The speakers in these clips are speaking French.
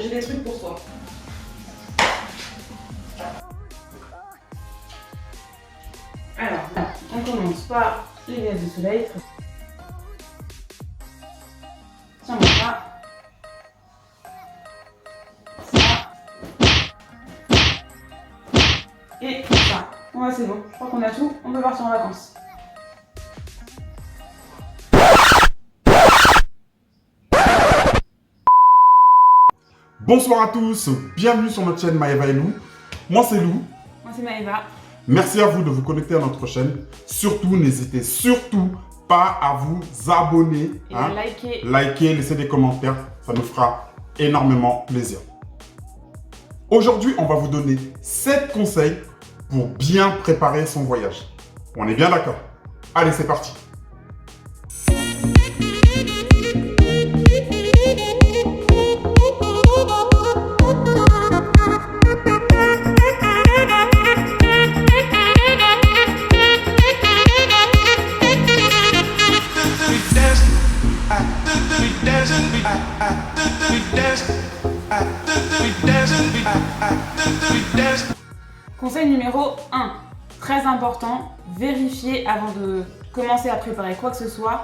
j'ai des trucs pour toi. Alors, on commence par les lunettes de soleil. Tiens, ça. Et ça. Ouais, c'est bon. Je crois qu'on a tout. On peut partir en vacances. Bonsoir à tous, bienvenue sur notre chaîne Maëva et Lou. Moi c'est Lou. Moi c'est Maëva. Merci à vous de vous connecter à notre chaîne. Surtout, n'hésitez surtout pas à vous abonner. Et à liker. Liker, laisser des commentaires, ça nous fera énormément plaisir. Aujourd'hui, on va vous donner 7 conseils pour bien préparer son voyage. On est bien d'accord? Allez, c'est parti. Conseil numéro 1, très important, vérifiez avant de commencer à préparer quoi que ce soit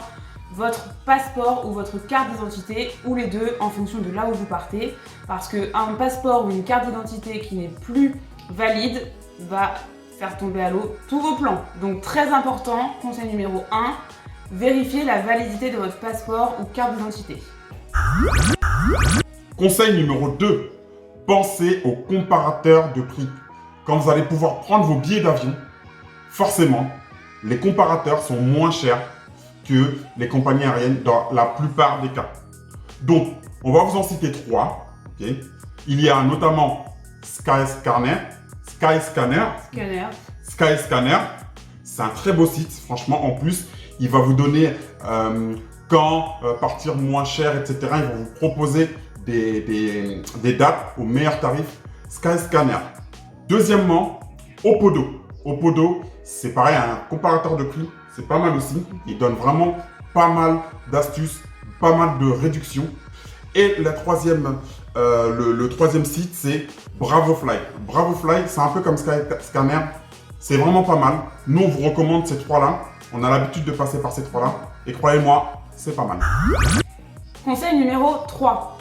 votre passeport ou votre carte d'identité ou les deux en fonction de là où vous partez, parce qu'un passeport ou une carte d'identité qui n'est plus valide va faire tomber à l'eau tous vos plans. Donc très important, conseil numéro 1, vérifiez la validité de votre passeport ou carte d'identité. Conseil numéro 2, pensez au comparateur de prix. Quand vous allez pouvoir prendre vos billets d'avion, forcément, les comparateurs sont moins chers que les compagnies aériennes dans la plupart des cas. Donc, on va vous en citer 3. Okay. Il y a notamment Skyscanner. C'est un très beau site, franchement. En plus, il va vous donner quand partir moins cher, etc. Il va vous proposer des dates au meilleur tarif. Skyscanner. Deuxièmement, Opodo. Opodo, c'est pareil, un comparateur de prix, c'est pas mal aussi. Il donne vraiment pas mal d'astuces, pas mal de réductions. Et la troisième, le troisième site, c'est Bravofly. Bravofly, c'est un peu comme Skyscanner, c'est vraiment pas mal. Nous, on vous recommande ces trois-là. On a l'habitude de passer par ces trois-là. Et croyez-moi, c'est pas mal. Conseil numéro 3.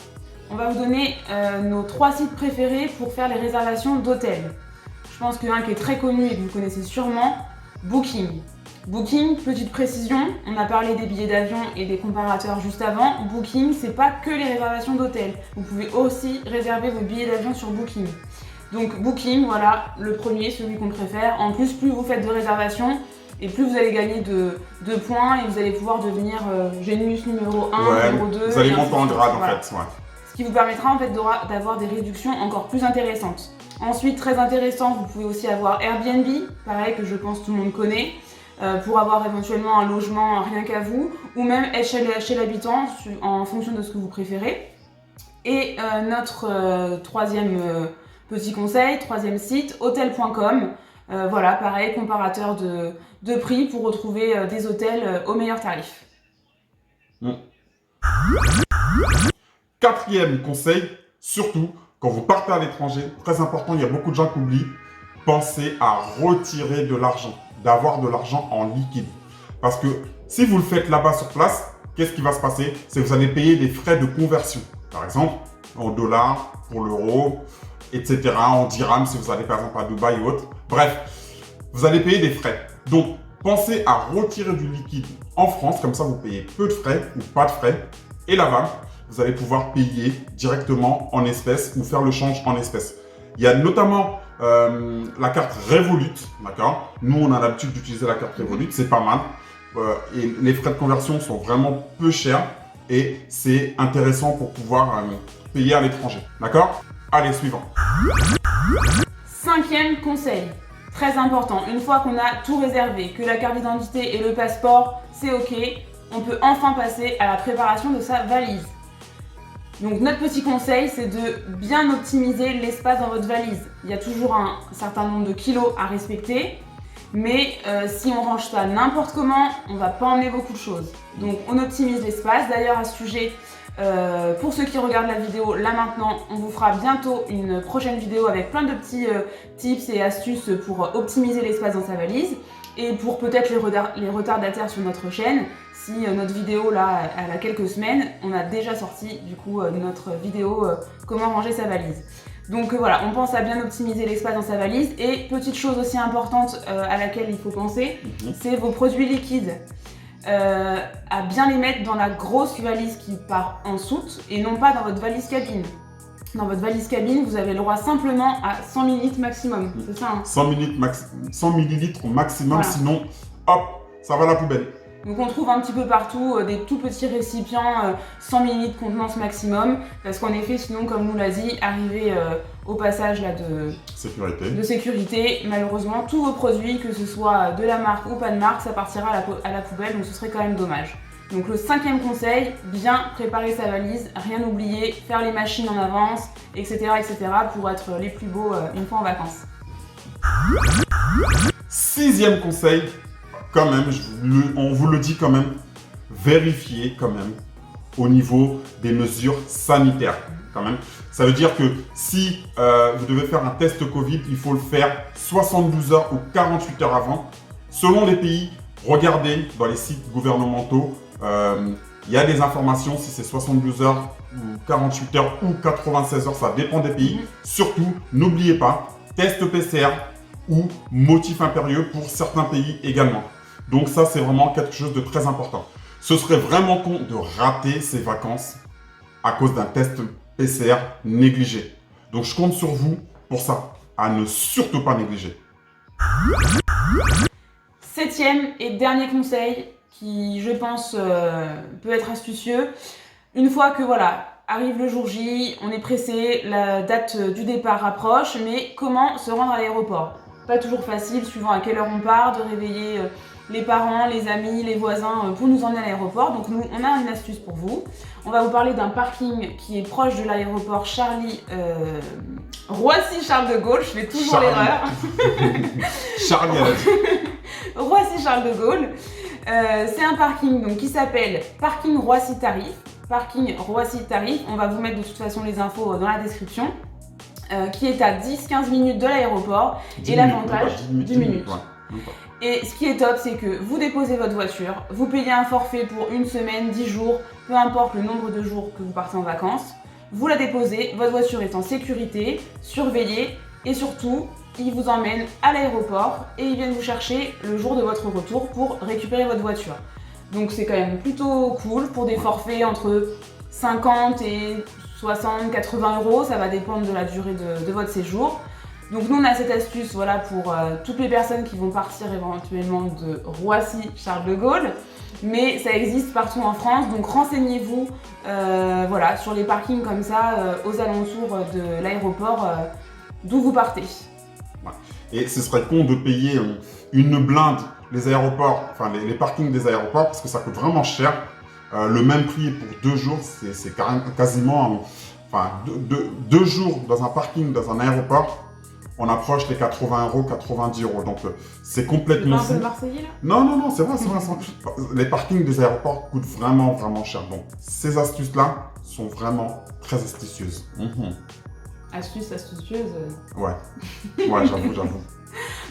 On va vous donner nos 3 sites préférés pour faire les réservations d'hôtels. Je pense qu'un qui est très connu et que vous connaissez sûrement, Booking. Booking, petite précision, on a parlé des billets d'avion et des comparateurs juste avant. Booking, c'est pas que les réservations d'hôtels. Vous pouvez aussi réserver vos billets d'avion sur Booking. Donc Booking, voilà, le premier, celui qu'on préfère. En plus, plus vous faites de réservations, et plus vous allez gagner de points et vous allez pouvoir devenir Genius numéro 1, numéro 2. Vous allez monter en grade voilà. en fait. Ouais. Ce qui vous permettra en fait d'avoir des réductions encore plus intéressantes. Ensuite, très intéressant, vous pouvez aussi avoir Airbnb, pareil que je pense tout le monde connaît, pour avoir éventuellement un logement rien qu'à vous, ou même être chez l'habitant en fonction de ce que vous préférez. Et notre troisième petit conseil, troisième site, hotel.com. Voilà, pareil, comparateur de prix pour retrouver des hôtels au meilleur tarif. Quatrième conseil, surtout quand vous partez à l'étranger, très important, il y a beaucoup de gens qui oublient, pensez à retirer de l'argent, d'avoir de l'argent en liquide. Parce que si vous le faites là-bas sur place, qu'est-ce qui va se passer? C'est que vous allez payer des frais de conversion. Par exemple, en dollars pour l'euro, etc. En dirhams si vous allez par exemple à Dubaï ou autre. Bref, vous allez payer des frais. Donc, pensez à retirer du liquide en France, comme ça vous payez peu de frais ou pas de frais. Et là-bas, vous allez pouvoir payer directement en espèces ou faire le change en espèces. Il y a notamment la carte Revolut, d'accord? Nous, on a l'habitude d'utiliser la carte Revolut, c'est pas mal. Et les frais de conversion sont vraiment peu chers et c'est intéressant pour pouvoir payer à l'étranger, d'accord? Allez, suivant. 5e conseil, très important, une fois qu'on a tout réservé, que la carte d'identité et le passeport, c'est ok, on peut enfin passer à la préparation de sa valise. Donc notre petit conseil, c'est de bien optimiser l'espace dans votre valise. Il y a toujours un certain nombre de kilos à respecter, mais si on range ça n'importe comment, on va pas emmener beaucoup de choses. Donc on optimise l'espace. D'ailleurs à ce sujet, Pour ceux qui regardent la vidéo là maintenant, on vous fera bientôt une prochaine vidéo avec plein de petits tips et astuces pour optimiser l'espace dans sa valise. Et pour peut-être les retardataires sur notre chaîne, si notre vidéo là elle a quelques semaines, on a déjà sorti du coup notre vidéo comment ranger sa valise. Donc voilà, on pense à bien optimiser l'espace dans sa valise. Et petite chose aussi importante à laquelle il faut penser, c'est vos produits liquides. À bien les mettre dans la grosse valise qui part en soute et non pas dans votre valise cabine. Dans votre valise cabine, vous avez le droit simplement à 100 ml maximum, c'est ça hein 100 ml au maximum, voilà. Sinon, hop, ça va à la poubelle. Donc on trouve un petit peu partout des tout petits récipients 100 ml contenance maximum, parce qu'en effet, sinon, comme nous l'a dit, arrivé au passage là, de sécurité, malheureusement, tous vos produits, que ce soit de la marque ou pas de marque, ça partira à la poubelle, donc ce serait quand même dommage. Donc le 5e conseil, bien préparer sa valise, rien oublier, faire les machines en avance, etc. pour être les plus beaux une fois en vacances. 6e conseil, quand même, on vous le dit quand même, vérifiez quand même au niveau des mesures sanitaires. Quand même. Ça veut dire que si vous devez faire un test Covid, il faut le faire 72 heures ou 48 heures avant. Selon les pays, regardez dans les sites gouvernementaux, il y a des informations si c'est 72 heures ou 48 heures ou 96 heures, ça dépend des pays. Surtout, n'oubliez pas, test PCR ou motif impérieux pour certains pays également. Donc ça, c'est vraiment quelque chose de très important. Ce serait vraiment con de rater ses vacances à cause d'un test PCR négligé. Donc je compte sur vous pour ça, à ne surtout pas négliger. 7e et dernier conseil qui, je pense, peut être astucieux. Une fois que voilà, arrive le jour J, on est pressé, la date du départ approche, mais comment se rendre à l'aéroport? Pas toujours facile, suivant à quelle heure on part, de réveiller les parents, les amis, les voisins pour nous emmener à l'aéroport. Donc nous, on a une astuce pour vous. On va vous parler d'un parking qui est proche de l'aéroport Roissy-Charles de Gaulle. Je fais toujours l'erreur. Roissy-Charles de Gaulle. C'est un parking donc, qui s'appelle Parking Roissy Tarif. Parking Roissy Tarif. On va vous mettre de toute façon les infos dans la description. Qui est à 10-15 minutes de l'aéroport. Et l'avantage, 10 minutes. Ouais. Et ce qui est top, c'est que vous déposez votre voiture, vous payez un forfait pour une semaine, 10 jours, peu importe le nombre de jours que vous partez en vacances. Vous la déposez, votre voiture est en sécurité, surveillée et surtout, ils vous emmènent à l'aéroport et ils viennent vous chercher le jour de votre retour pour récupérer votre voiture. Donc c'est quand même plutôt cool pour des forfaits entre 50 et 60, 80 euros, ça va dépendre de la durée de votre séjour. Donc nous on a cette astuce voilà, pour toutes les personnes qui vont partir éventuellement de Roissy-Charles de Gaulle, mais ça existe partout en France, donc renseignez-vous voilà, sur les parkings comme ça aux alentours de l'aéroport d'où vous partez. Ouais. Et ce serait con de payer une blinde les aéroports, enfin les parkings des aéroports parce que ça coûte vraiment cher. Le même prix pour 2 jours, c'est quasiment, enfin 2 jours dans un parking, dans un aéroport. On approche les 80 euros, 90 euros. Donc, c'est complètement fou. C'est un peu Marseillais, là? Non, c'est vrai. Les parkings des aéroports coûtent vraiment, vraiment cher. Donc, ces astuces-là sont vraiment très astucieuses. Astuces astucieuses. Ouais, j'avoue.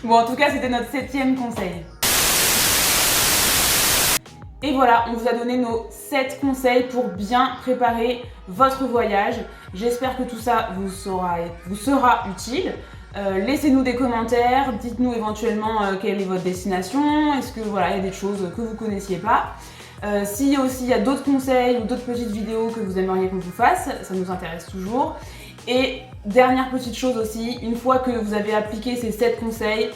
Bon, en tout cas, c'était notre 7e conseil. Et voilà, on vous a donné nos 7 conseils pour bien préparer votre voyage. J'espère que tout ça vous sera utile. Laissez-nous des commentaires, dites-nous éventuellement quelle est votre destination, est-ce que voilà, il y a des choses que vous ne connaissiez pas. S'il y a d'autres conseils ou d'autres petites vidéos que vous aimeriez qu'on vous fasse, ça nous intéresse toujours. Et dernière petite chose aussi, une fois que vous avez appliqué ces 7 conseils,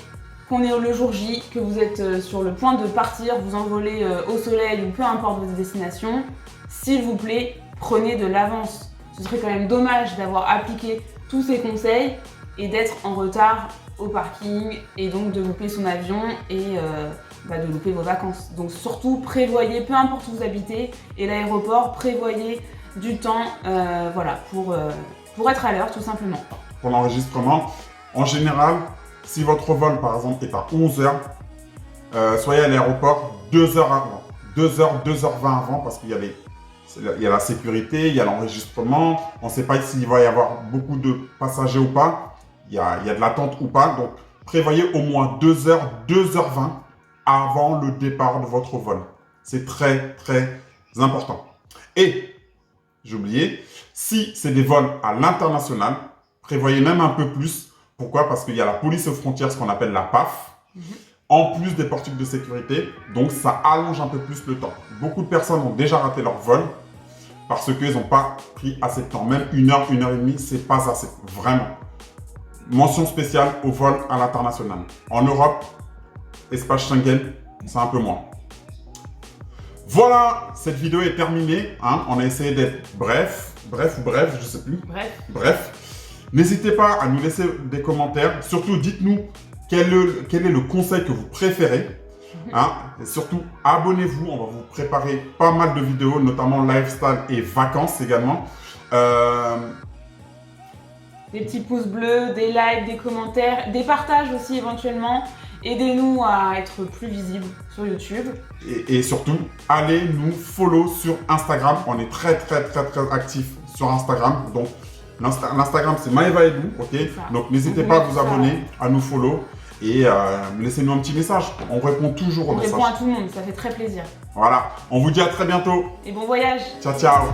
qu'on est le jour J, que vous êtes sur le point de partir, vous envoler au soleil ou peu importe votre destination, s'il vous plaît, prenez de l'avance. Ce serait quand même dommage d'avoir appliqué tous ces conseils et d'être en retard au parking et donc de louper son avion et de louper vos vacances. Donc surtout prévoyez, peu importe où vous habitez et l'aéroport, prévoyez du temps voilà, pour être à l'heure tout simplement. Pour l'enregistrement, en général, si votre vol par exemple est à 11h, soyez à l'aéroport 2 heures avant, 2h20 avant parce qu'il y a Il y a la sécurité, il y a l'enregistrement. On ne sait pas s'il va y avoir beaucoup de passagers ou pas. Il y a de l'attente ou pas. Donc, prévoyez au moins 2 heures, 2h20 avant le départ de votre vol. C'est très, très important. Et, j'ai oublié, si c'est des vols à l'international, prévoyez même un peu plus. Pourquoi? Parce qu'il y a la police aux frontières, ce qu'on appelle la PAF, en plus des portiques de sécurité. Donc, ça allonge un peu plus le temps. Beaucoup de personnes ont déjà raté leur vol parce qu'ils n'ont pas pris assez de temps. Même 1 heure, 1 heure et demie, c'est pas assez. Vraiment. Mention spéciale au vol à l'international. En Europe, espace Schengen, c'est un peu moins. Voilà, cette vidéo est terminée. Hein. On a essayé d'être bref, je sais plus. Bref. N'hésitez pas à nous laisser des commentaires. Surtout, dites-nous quel est le conseil que vous préférez. Hein. Et surtout, abonnez-vous. On va vous préparer pas mal de vidéos, notamment lifestyle et vacances également. Des petits pouces bleus, des likes, des commentaires, des partages aussi éventuellement. Aidez-nous à être plus visibles sur YouTube. Et surtout, allez nous follow sur Instagram. On est très actifs sur Instagram. Donc, l'Instagram, c'est Maeva Edou, ok? Donc, n'hésitez pas à vous abonner, à nous follow et laissez-nous un petit message. On répond toujours aux messages. On répond à tout le monde, ça fait très plaisir. Voilà, on vous dit à très bientôt. Et bon voyage. Ciao.